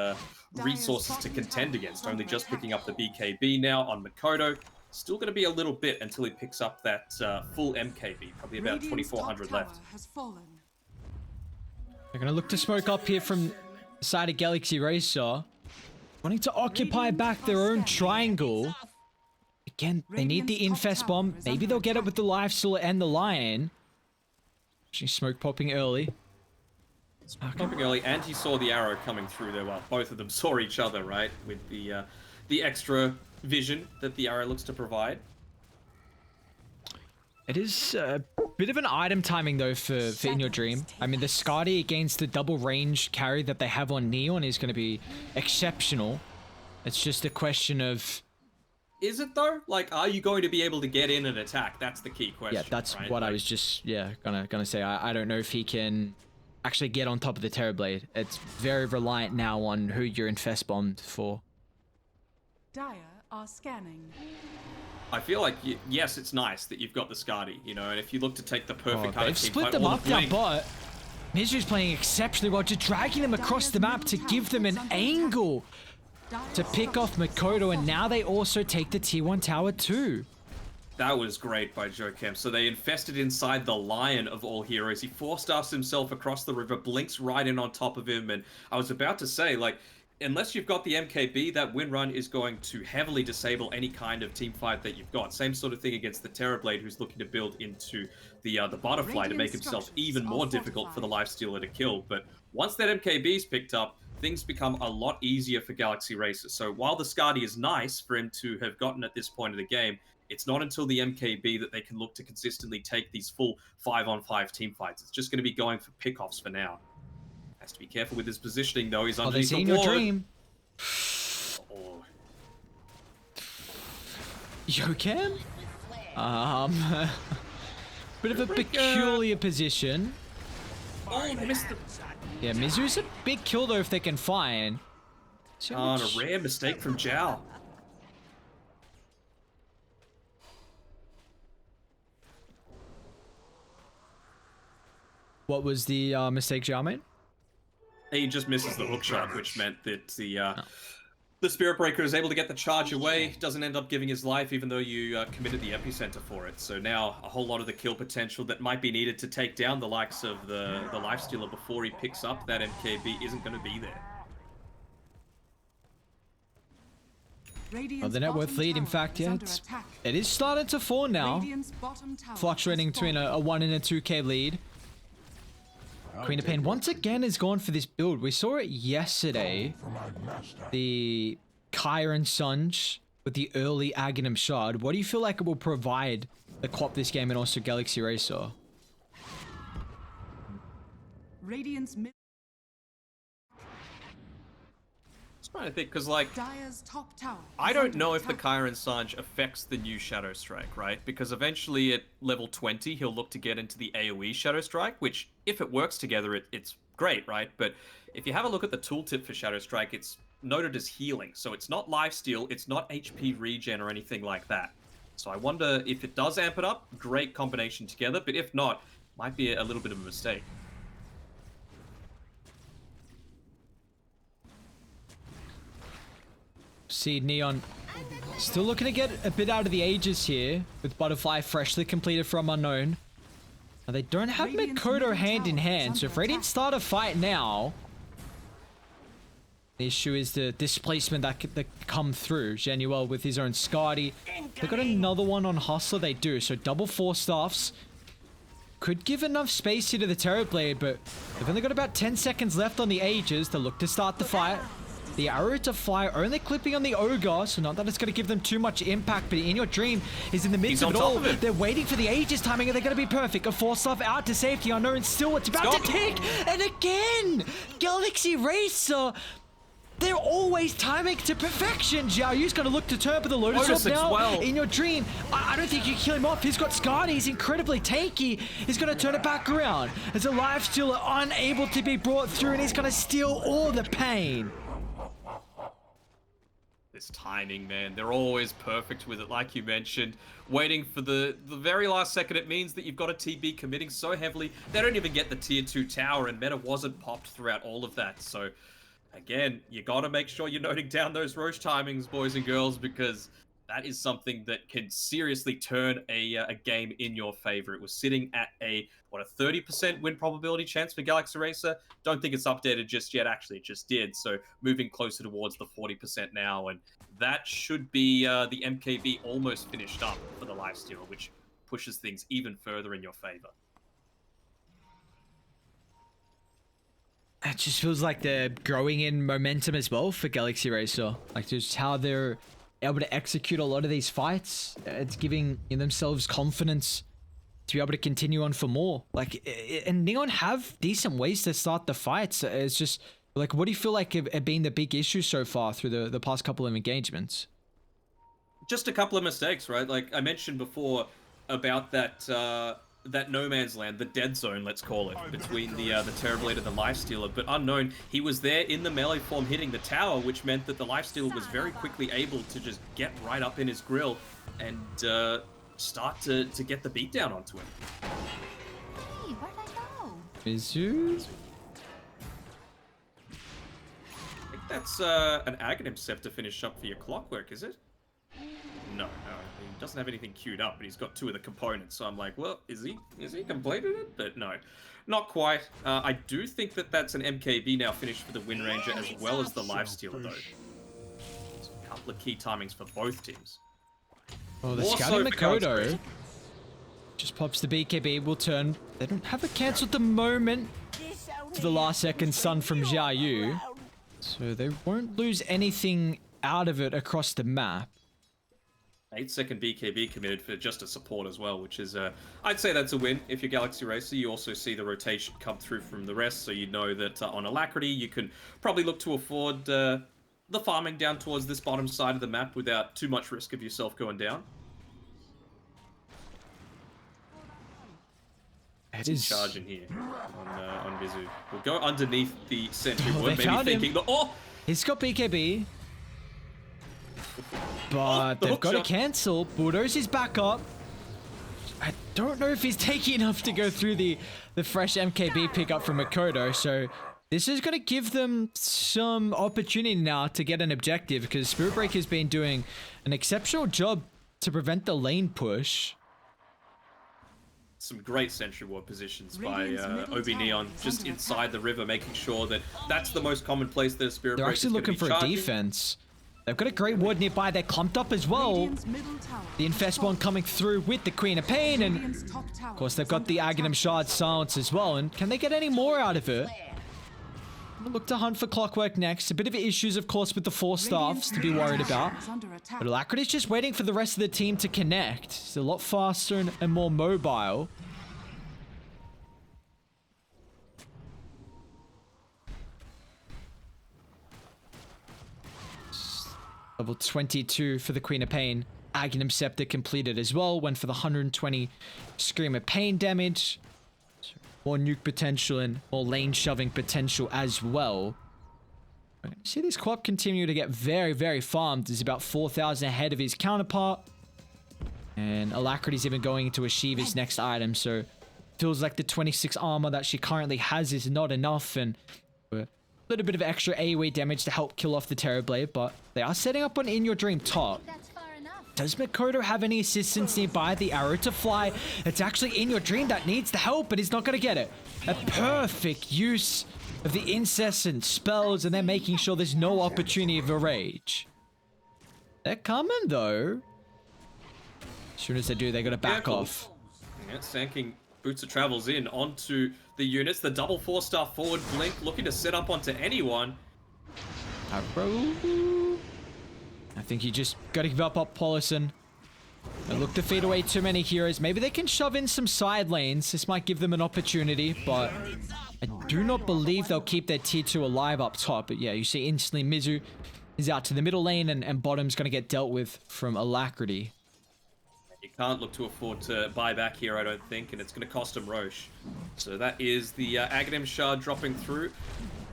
resources to contend against. Only just picking up the BKB now on Makoto. Still going to be a little bit until he picks up that full MKB, probably about 2,400 left. They're going to look to smoke up here from the side of Galaxy Racer, wanting to occupy back their own triangle. Again, they need the infest bomb. Maybe they'll get it with the Lifestealer and the Lion. She's smoke popping early. Popping early, and he saw the arrow coming through there. Well, both of them saw each other, right? With the extra vision that the arrow looks to provide. It is a bit of an item timing though for In Your Dream. I mean, the Skadi against the double range carry that they have on Neon is going to be exceptional. It's just a question of... Is it though? Like, are you going to be able to get in and attack? That's the key question. Yeah, that's right? what I was just, gonna say. I don't know if he can actually get on top of the Terrorblade. It's very reliant now on who you're infest bombed for. Dire are scanning. I feel like, yes, it's nice that you've got the Skadi, you know, and if you look to take the perfect kind they've of team split fight, them or up the now, blink, but Mizu's playing exceptionally well, just dragging them across the map to give them an angle to pick off Makoto, and now they also take the T1 tower too. That was great by Jokem. So they infested inside the Lion of all heroes. He four-stars himself across the river, blinks right in on top of him, and I was about to say, like, unless you've got the MKB, that win run is going to heavily disable any kind of team fight that you've got. Same sort of thing against the Terrorblade, who's looking to build into the Butterfly to make himself even more difficult for the Lifestealer to kill. But once that MKB is picked up, things become a lot easier for Galaxy Racer. So while the Skadi is nice for him to have gotten at this point of the game, it's not until the MKB that they can look to consistently take these full 5-on-5 team fights. It's just going to be going for pickoffs for now. Has to be careful with his positioning, though. He's underneath the ward. Your dream. Oh. Yokem? Bit of a peculiar position. Oh, missed the... Yeah, Mizu's a big kill, though, if they can find. So and a rare mistake from Zhao. What was the mistake Zhao made? He just misses the hook shot, which meant that the Spirit Breaker is able to get the charge away. Doesn't end up giving his life, even though you committed the epicenter for it. So now a whole lot of the kill potential that might be needed to take down the likes of the Lifestealer before he picks up that MKB isn't going to be there. Well, the net worth lead, in fact, yeah, it is starting to fall now. Fluctuating between a 1 and a 2k lead. Queen of Pain once again is gone for this build. We saw it yesterday. The Kyron Sunj with the early Aghanim Shard. What do you feel like it will provide the co-op this game and also Galaxy Racer? Radiant's mid. Trying to think, because like Dire's top tower I don't know if the Kyron Sanj affects the new Shadow Strike, right? Because eventually at level 20 he'll look to get into the AoE Shadow Strike, which if it works together it's great, right? But if you have a look at the tooltip for Shadow Strike, it's noted as healing, so it's not lifesteal, it's not HP regen or anything like that. So I wonder if it does amp it up, great combination together, but if not, might be a little bit of a mistake. See Neon still looking to get a bit out of the Aegis here with Butterfly freshly completed from Unknown. Now they don't have Mikoto hand in hand, so if Radiant start a fight now, the issue is the displacement that could come through. Genuel with his own Skadi. They've got another one on Hustler, they do, so double 4 staffs. Could give enough space here to the Terrorblade, but they've only got about 10 seconds left on the Aegis to look to start the fight. The arrow to fire only clipping on the Ogre, so not that it's going to give them too much impact, but In Your Dream is in the midst of it all. They're waiting for the Aegis timing, and they're going to be perfect. A 4-staff out to safety. Unknown still, it's about to tick! And again! Galaxy Racer! They're always timing to perfection. Zhao Yu's going to look to turn for the Lotus Orb now. Well. In Your Dream, I don't think you can kill him off. He's got Skadi. He's incredibly tanky. He's going to turn it back around. As a Lifestealer unable to be brought through, and he's going to steal all the pain. This timing, man, they're always perfect with it, like you mentioned. Waiting for the very last second, it means that you've got a TB committing so heavily, they don't even get the tier 2 tower, and meta wasn't popped throughout all of that. So, again, you gotta make sure you're noting down those Roche timings, boys and girls, because that is something that can seriously turn a game in your favor. It was sitting at a 30% win probability chance for Galaxy Racer. Don't think it's updated just yet. Actually, it just did. So moving closer towards the 40% now, and that should be the MKB almost finished up for the Lifestealer, which pushes things even further in your favor. It just feels like they're growing in momentum as well for Galaxy Racer. Like just how they're able to execute a lot of these fights. It's giving themselves confidence to be able to continue on for more. Like, and Neon have decent ways to start the fights. It's just like, what do you feel like have been the big issue so far through the past couple of engagements? Just a couple of mistakes, right? Like I mentioned before about that that no man's land, the dead zone, let's call it, between the Terrorblade and the Lifestealer. But Unknown, he was there in the melee form hitting the tower, which meant that the Lifestealer was very quickly able to just get right up in his grill and start to get the beatdown onto him. Hey, where'd I go? Mizu? I think that's an Aghanim Scepter finish up for your Clockwork, is it? No, he doesn't have anything queued up, but he's got 2 of the components, so I'm like, well, is he completed it? But no, not quite. I do think that that's an MKB now finished for the Wind Ranger as well as the Lifestealer, though. So a couple of key timings for both teams. Oh, the scouting Mikoto just pops the BKB, will turn. They don't have a cancel at the moment to the last second stun from Zhao Yu, so they won't lose anything out of it across the map. 8-second BKB committed for just a support as well, which is, I'd say that's a win. If you're Galaxy Racer, you also see the rotation come through from the rest, so you know that on Alacrity, you can probably look to afford the farming down towards this bottom side of the map without too much risk of yourself going down. It is charging here on Vizu. We'll go underneath the sentry Oh, wood, they maybe found thinking, he's got BKB. But the they've got to hookshot. cancel. Bulldozer's back up. I don't know if he's taking enough to go through the fresh MKB pickup from Makoto, so this is going to give them some opportunity now to get an objective, because Spirit Breaker's been doing an exceptional job to prevent the lane push. Some great sentry ward positions by Radiant's middle OB.Neon, tower is just under inside the river, making sure that that's the most common place that a Spirit They're Breaker's actually gonna looking be for a charging. defense. They've got a great ward nearby. They're clumped up as well. Radiant's middle tower The infest spawn coming through with the Queen of Pain, and Radiant's top tower of course they've is got the under Aghanim attack. Shard silence as well. And can they get any more out of it? Look to hunt for Clockwork next. A bit of issues, of course, with the 4 staffs to be worried about. Is under attack. But Alacrity's just waiting for the rest of the team to connect. It's a lot faster and more mobile. Level 22 for the Queen of Pain. Aghanim Scepter completed as well. Went for the 120 Scream of Pain damage. More nuke potential and more lane shoving potential as well. See this co-op continue to get very, very farmed. He's about 4,000 ahead of his counterpart. And Alacrity's even going to achieve his next item. So feels like the 26 armor that she currently has is not enough. And a little bit of extra AoE damage to help kill off the Terrorblade. But they are setting up on In Your Dream top. That's far enough. Does Makoto have any assistance nearby? The arrow to fly. It's actually In Your Dream that needs the help, but he's not going to get it. A perfect use of the incessant spells, and they're making sure there's no opportunity of a rage. They're coming, though. As soon as they do, they got to back cool. off. Yeah, Sand King Boots of Travels in onto the units. The double 4-star forward blink looking to set up onto anyone. Arrow. I think you just got to give up Paulison. And look to feed away too many heroes. Maybe they can shove in some side lanes. This might give them an opportunity, but I do not believe they'll keep their tier 2 alive up top. But yeah, you see instantly Mizu is out to the middle lane, and bottom's going to get dealt with from Alacrity. You can't look to afford to buy back here, I don't think, and it's going to cost him Roche. So that is the Aghanim Shard dropping through.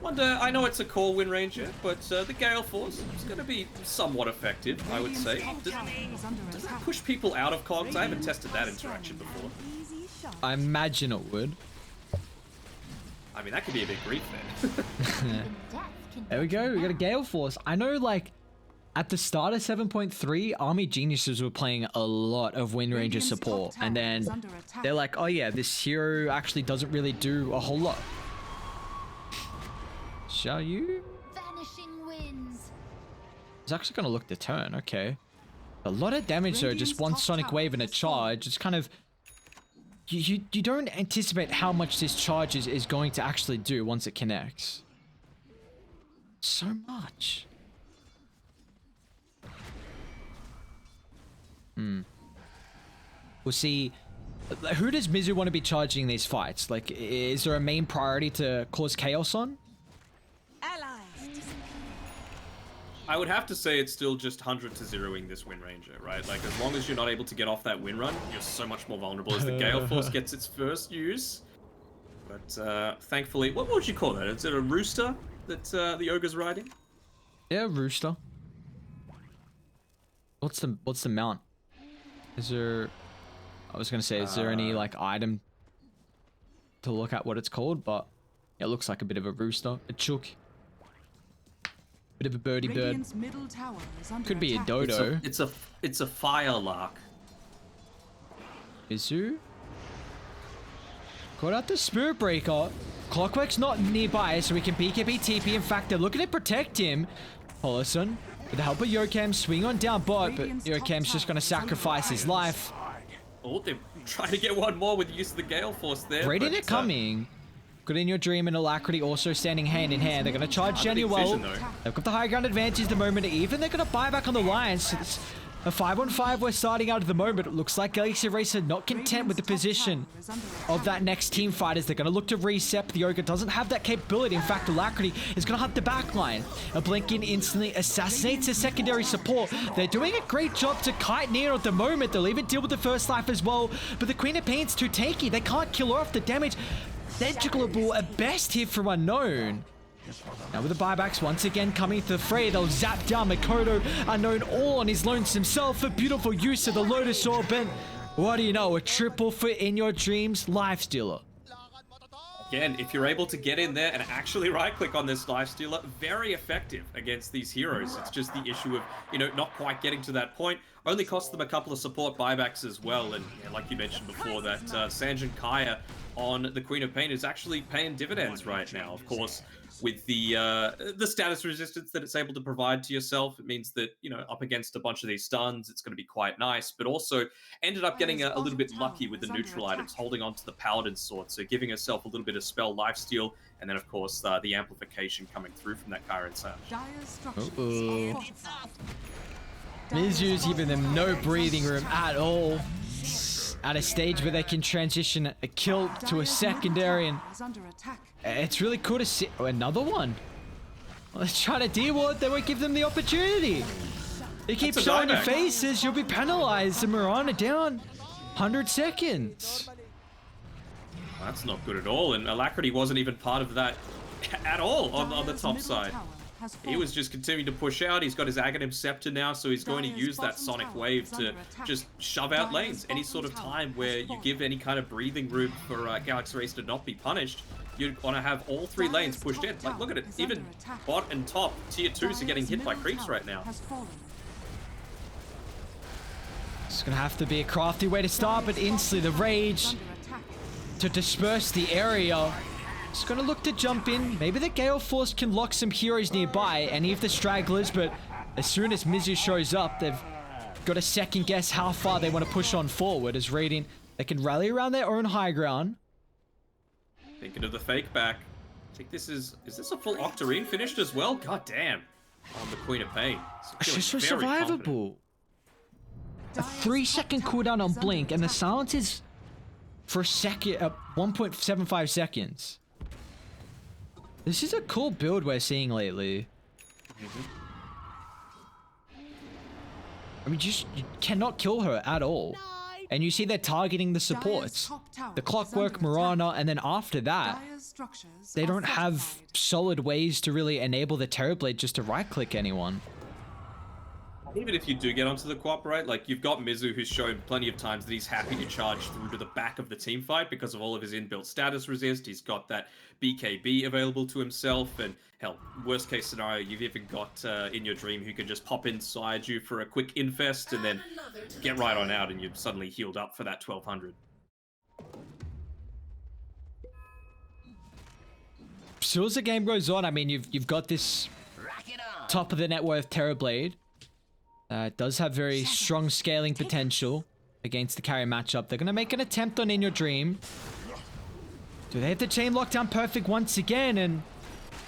Wonder, I know it's a core win ranger, but the Gale Force is going to be somewhat effective, I would say. Does that push people out of cogs? I haven't tested that interaction before. I imagine it would. I mean, that could be a big grief then. There we go. We got a Gale Force. I know, like, at the start of 7.3, Army Geniuses were playing a lot of Wind Ranger support. And then they're like, oh yeah, this hero actually doesn't really do a whole lot. Shall you? Vanishing winds. It's actually going to look to turn. Okay. A lot of damage though, just one Sonic Wave and a charge. It's kind of... You don't anticipate how much this charge is going to actually do once it connects. So much. We'll see. Who does Mizu want to be charging these fights? Like, is there a main priority to cause chaos on? I would have to say it's still just 100 to 0ing this Wind Ranger, right? Like, as long as you're not able to get off that win run, you're so much more vulnerable as the Gale Force gets its first use. But thankfully, what would you call that? Is it a rooster that the ogre's riding? Yeah, rooster. What's the mount? Is there... I was gonna say, is there any like item to look at what it's called? But it looks like a bit of a rooster, a chook, bit of a birdie bird. Radiant's middle tower is under Could be a attack. dodo. It's a fire lark. Mizu caught out the Spirit Breaker. Clockwork's not nearby, so we can BKB TP. In fact, they're looking to protect him. Paulison, with the help of Yokam, swing on down bot, but Yokam's just gonna sacrifice his life. Oh, they're trying to get one more with the use of the Gale Force there. Radiant but, are coming. Good In Your Dream and Alacrity also standing hand in hand. They're going to charge big Genuel. vision, though. They've got the high ground advantage the moment even. They're going to buy back on the Lions. So A 5-on-5 we're starting out at the moment. It looks like Galaxy Racer not content with the position of that next team fight as they're going to look to reset. The Ogre doesn't have that capability. In fact, Alacrity is going to hunt the backline. A blink in instantly assassinates his secondary support. They're doing a great job to kite Neon at the moment. They'll even deal with the first life as well. But the Queen of Pain's too tanky. They can't kill her off. The damage negligible at best here from Unknown. Now with the buybacks once again coming to the fray, they'll zap down Makoto. Unknown all on his lonesome self. A beautiful use of the Lotus Orb, and what do you know, a triple for In Your Dreams Life Stealer. Again, if you're able to get in there and actually right-click on this Life Stealer, very effective against these heroes. It's just the issue of, you know, not quite getting to that point. Only cost them a couple of support buybacks as well, and yeah, like you mentioned before, that Sanjin Kaya on the Queen of Pain is actually paying dividends right now. Of course, with the status resistance that it's able to provide to yourself, it means that, you know, up against a bunch of these stuns, it's going to be quite nice, but also ended up getting a little bit lucky with the neutral items, holding on to the Paladin Sword, so giving herself a little bit of spell lifesteal, and then, of course, the amplification coming through from that Kyron Sash. Mizu's giving them no breathing room at all. At a stage where they can transition a kill to a secondary, and it's really cool to see. Oh, another one. Let's try to deal with it. They won't give them the opportunity. They keep showing your faces. You'll be penalized. And Mirana down 100 seconds. Well, that's not good at all. And Alacrity wasn't even part of that at all on the top side. He was just continuing to push out. He's got his Aghanim Scepter now, so he's going to use that Sonic Wave to just shove out lanes. Any sort of time where you give any kind of breathing room for Galaxy Race to not be punished, you want to have all three lanes pushed in. Like, look at it. Even bot and top tier 2s are getting hit by creeps right now. It's going to have to be a crafty way to start, but instantly the Rage to disperse the area. It's going to look to jump in. Maybe the Gale Force can lock some heroes nearby, any of the stragglers, but as soon as Mizu shows up, they've got to second guess how far they want to push on forward. As Radiant, they can rally around their own high ground. Thinking of the fake back. I think this is this a full Octarine finished as well? God damn. On the Queen of Pain. It's just so survivable. A 3-second cooldown on Blink, and the silence is for a second, 1.75 seconds. This is a cool build we're seeing lately. I mean, you cannot kill her at all. And you see they're targeting the supports. The Clockwork, Mirana, and then after that, they don't have solid ways to really enable the Terrorblade just to right-click anyone. Even if you do get onto the Cooperate, like, you've got Mizu, who's shown plenty of times that he's happy to charge through to the back of the team fight because of all of his inbuilt status resist. He's got that BKB available to himself, and hell, worst case scenario, you've even got In Your Dream, who can just pop inside you for a quick infest and then get right on out, and you've suddenly healed up for that 1200. So as the game goes on, I mean, you've got this top of the net worth Terrorblade. It does have very strong scaling potential against the carry matchup. They're going to make an attempt on In Your Dream. Do they have the chain lockdown perfect once again? And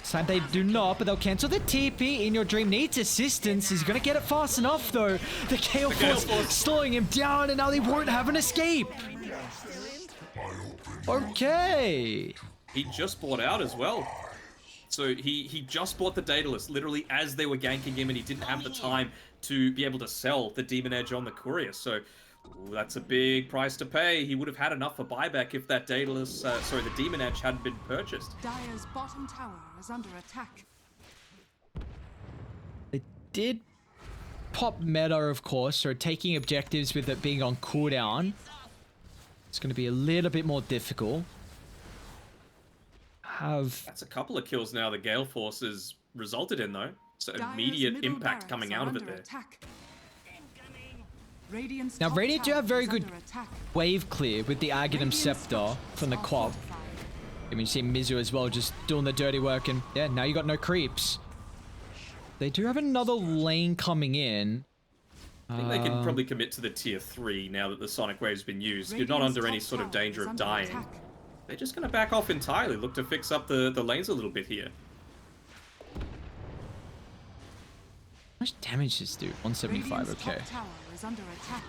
this time they do not, but they'll cancel the TP. In Your Dream needs assistance. He's going to get it fast enough, though. The Gale Force slowing him down, and now they won't have an escape. Okay. He just bought out as well. So he just bought the Daedalus literally as they were ganking him, and he didn't have the time to be able to sell the Demon Edge on the Courier. So that's a big price to pay. He would have had enough for buyback if that Daedalus, the Demon Edge hadn't been purchased. Dire's bottom tower is under attack. They did pop meta, of course, so taking objectives with it being on cooldown, it's going to be a little bit more difficult. That's a couple of kills now the Gale Force has resulted in, though. So immediate impact coming out of it there. Now Radiant do have very good wave clear with the Aghanim Scepter from the Quab. I mean, you see Mizu as well just doing the dirty work, and yeah, now you got no creeps. They do have another lane coming in. I think they can probably commit to the tier 3 now that the Sonic Wave's been used. You're not under any sort of danger of dying. They're just going to back off entirely, look to fix up the lanes a little bit here. How much damage does this do? 175, okay. is under attack.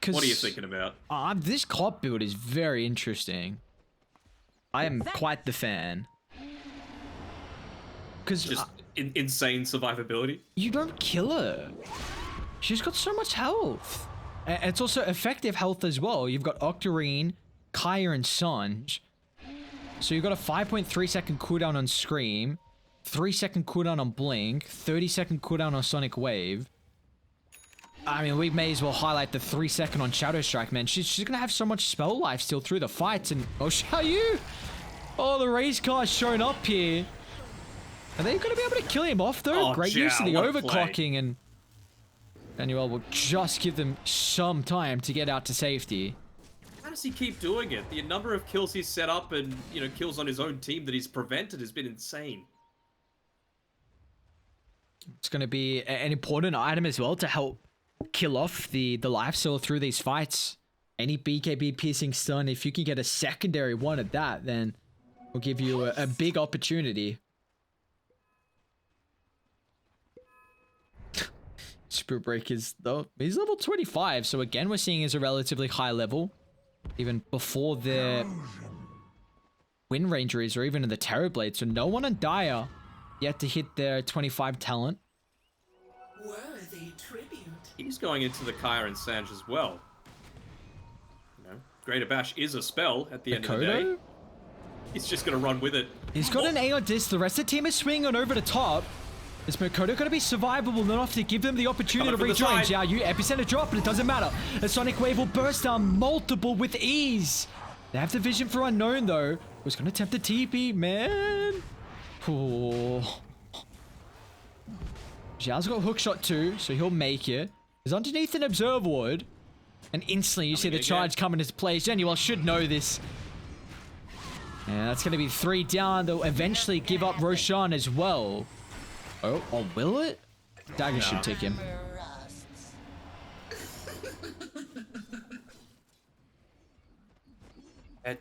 What are you thinking about? This cop build is very interesting. I am quite the fan. Because Just insane survivability. you don't kill her. She's got so much health. And it's also effective health as well. You've got Octarine, Kaya, and Sanj. So you've got a 5.3 second cooldown on Scream, 3 second cooldown on Blink, 30 second cooldown on Sonic Wave. I mean, we may as well highlight the 3 second on Shadow Strike, man. She's gonna have so much spell life still through the fights. And oh, Xiaoyu! Oh, the race car's shown up here. Are they gonna be able to kill him off though? Oh, Great use of the what a play. overclocking, and Manuel will just give them some time to get out to safety. How does he keep doing it? The number of kills he's set up and, you know, kills on his own team that he's prevented has been insane. It's going to be an important item as well to help kill off the life steal through these fights. Any BKB piercing stun, if you can get a secondary one at that, then will give you a big opportunity. Spirit Breakers, though, he's level 25, so again, we're seeing is a relatively high level. Even before their Wind Rangeries or even in the Terrorblade, so no one on Dire yet to hit their 25 talent. Worthy tribute. He's going into the Kaya and Sanj as well. You know, Greater Bash is a spell at the end of the day. He's just going to run with it. He's got an Aeon Disc. The rest of the team is swinging on over the top. Is Makoto going to be survivable enough to give them the opportunity to rejoin? Xiaoyu, epicenter drop, but it doesn't matter. A Sonic Wave will burst down multiple with ease. They have the vision for Unknown, though. Who's going to attempt the TP, man? Oh. Xiao's got hookshot too, so he'll make it. He's underneath an Observe Ward. And instantly you see the charge come into place. Genuel should know this. And that's going to be 3 down. They'll eventually give up Roshan as well. Oh, will it? Dagger should take him. I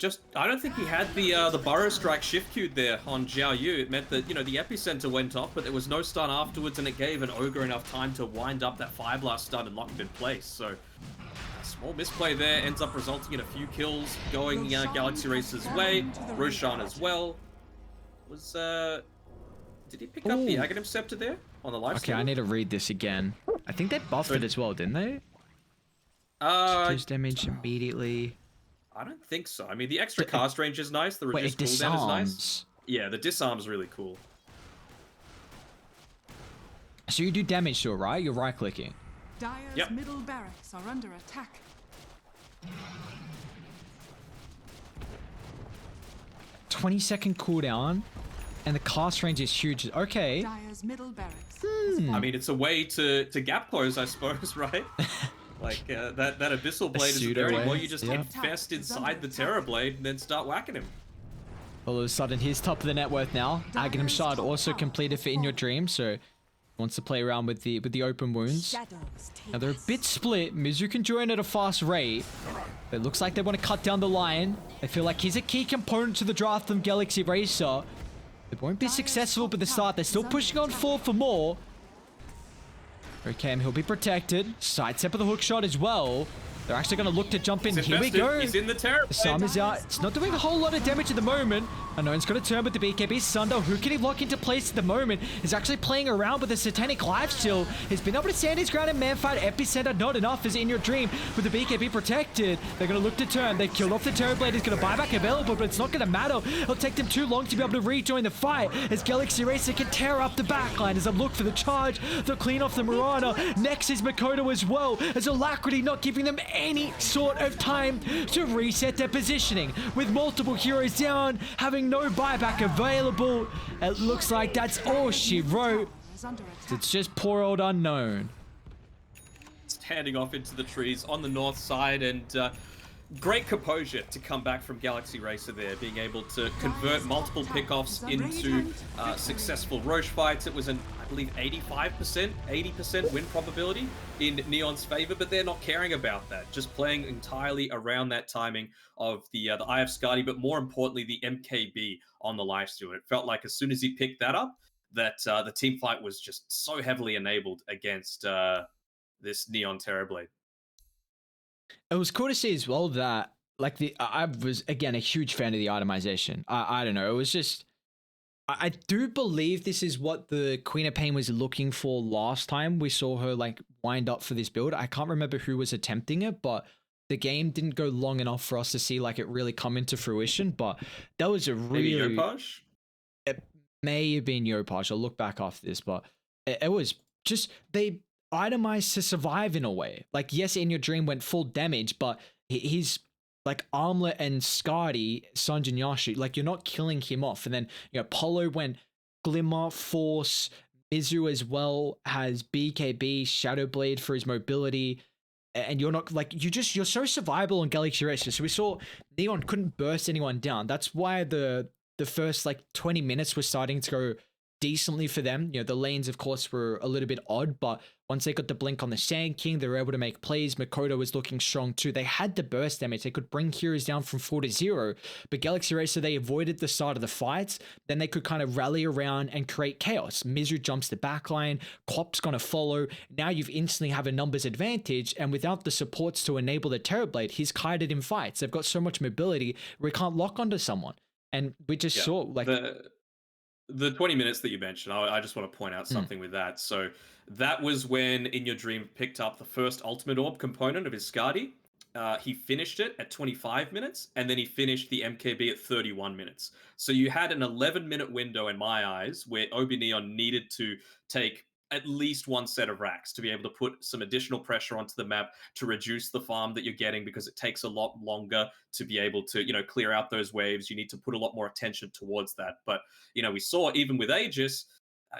don't think he had the Burrow Strike shift queued there on Xiaoyu. It meant that, you know, the epicenter went off, but there was no stun afterwards, and it gave an Ogre enough time to wind up that Fire Blast stun and lock him in place. So, a small misplay there ends up resulting in a few kills going Galaxy Racer's way. Roshan as well. Did he pick up the Aghanim Scepter there on the life Okay, I need to read this again. I think they buffed it as well, didn't they? Reduce damage immediately. I don't think so. I mean, the extra cast range is nice. The reduced cooldown is nice. Yeah, the disarm's really cool. So you do damage to it, right? You're right-clicking. Dire's middle barracks are under attack. 20-second cooldown. And the cast range is huge. Okay. Dire's middle barracks. I mean, it's a way to gap close, I suppose, right? Like, that Abyssal Blade is very well. You just infest inside the Terror Blade and then start whacking him. All of a sudden, he's top of the net worth now. Aghanim Shard also completed for In Your Dream, so wants to play around with the open wounds. Now, they're a bit split. Mizu can join at a fast rate. But it looks like they want to cut down the line. They feel like he's a key component to the draft from Galaxy Racer. They won't be successful at the start. They're still pushing on forward for more. Okay, and he'll be protected. Sidestep of the hook shot as well. They're actually going to look to jump in. Here we go. He's in the Terror Blade. Sam is out. It's not doing a whole lot of damage at the moment. Unknown's going to turn with the BKB. Sundo, who can he lock into place at the moment, is actually playing around with the Satanic Lifesteal. He's been able to stand his ground in Manfight. Epicenter, not enough as In Your Dream with the BKB protected. They're going to look to turn. They killed off the Terrorblade. He's going to buy back available, but it's not going to matter. It'll take them too long to be able to rejoin the fight as Galaxy Racer can tear up the backline as they look for the charge. They'll clean off the Murana. Next is Makoto as well, as Alacrity not giving them any sort of time to reset their positioning. With multiple heroes down, having no buyback available, it looks like that's all she wrote. It's just poor old Unknown. Standing off into the trees on the north side, and great composure to come back from Galaxy Racer there, being able to convert multiple pickoffs into successful Roche fights. It was an believe 85%, 80% win probability in Neon's favor, but they're not caring about that. Just playing entirely around that timing of the IF Skadi, but more importantly, the MKB on the lifesteal. It felt like as soon as he picked that up, that the team fight was just so heavily enabled against this Neon Terrorblade. It was cool to see as well that, like, I was, again, a huge fan of the itemization. I don't know. It was just, I do believe this is what the Queen of Pain was looking for last time we saw her, like, wind up for this build. I can't remember who was attempting it, but the game didn't go long enough for us to see, like, it really come into fruition. But that was a really... Maybe Yopaj? It may have been Yopaj. I'll look back after this, but it was just... They itemized to survive in a way. Like, yes, In Your Dream went full damage, but he's... like Armlet and Skadi, Sanjin Yashi, like you're not killing him off. And then, you know, Polo went Glimmer, Force, Mizu as well has BKB, Shadowblade for his mobility. And you're not like, you're so survivable on Galaxy Racer. So we saw Neon couldn't burst anyone down. That's why the first like 20 minutes were starting to go decently for them. You know, the lanes, of course, were a little bit odd, but once they got the blink on the Sand King, they were able to make plays. Makoto was looking strong too. They had the burst damage. They could bring heroes down from 4 to 0, but Galaxy Racer, they avoided the start of the fights. Then they could kind of rally around and create chaos. Mizu jumps the backline. Quap's going to follow. Now you've instantly have a numbers advantage, and without the supports to enable the Terrorblade, he's kited in fights. They've got so much mobility, we can't lock onto someone. And we just saw like... The 20 minutes that you mentioned, I just want to point out something with that. So that was when In Your Dream picked up the first Ultimate Orb component of his Skadi. He finished it at 25 minutes, and then he finished the MKB at 31 minutes. So you had an 11-minute window in my eyes where OB.Neon needed to take at least one set of racks to be able to put some additional pressure onto the map to reduce the farm that you're getting, because it takes a lot longer to be able to, you know, clear out those waves. You need to put a lot more attention towards that. But, you know, we saw even with Aegis,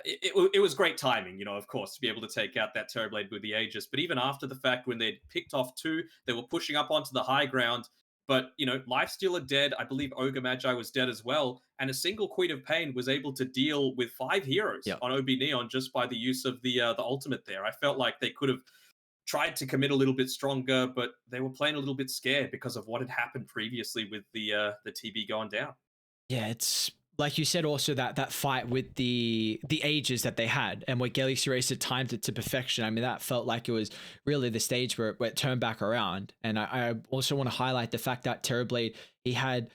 it was great timing, you know, of course, to be able to take out that Terrorblade with the Aegis. But even after the fact, when they'd picked off 2, they were pushing up onto the high ground. But, you know, Lifestealer dead. I believe Ogre Magi was dead as well. And a single Queen of Pain was able to deal with 5 heroes on OB.Neon just by the use of the ultimate there. I felt like they could have tried to commit a little bit stronger, but they were playing a little bit scared because of what had happened previously with the TB going down. Yeah, it's... like you said, also that fight with the ages that they had, and where Galaxy Racer timed it to perfection. I mean, that felt like it was really the stage where it turned back around. And I also want to highlight the fact that Terrorblade, he had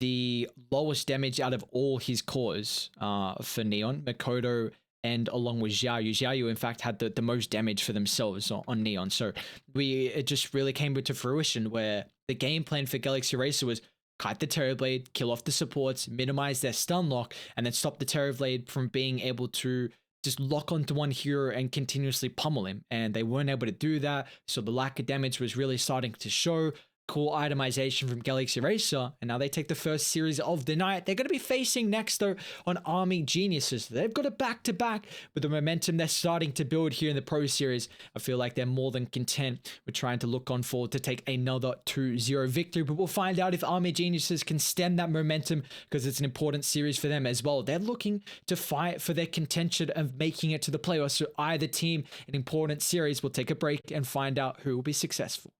the lowest damage out of all his cores for Neon, Makoto, and along with Xiaoyu. Xiaoyu, in fact, had the most damage for themselves on Neon. So it just really came to fruition where the game plan for Galaxy Racer was kite the Terrorblade, kill off the supports, minimize their stun lock, and then stop the Terrorblade from being able to just lock onto one hero and continuously pummel him. And they weren't able to do that, so the lack of damage was really starting to show. Cool itemization from Galaxy Racer, and now they take the first series of the night. They're going to be facing next, though, on Army Geniuses. They've got a back-to-back with the momentum they're starting to build here in the Pro Series. I feel like they're more than content with trying to look on forward to take another 2-0 victory, but we'll find out if Army Geniuses can stem that momentum, because it's an important series for them as well. They're looking to fight for their contention of making it to the playoffs, so either team, an important series. We'll take a break and find out who will be successful.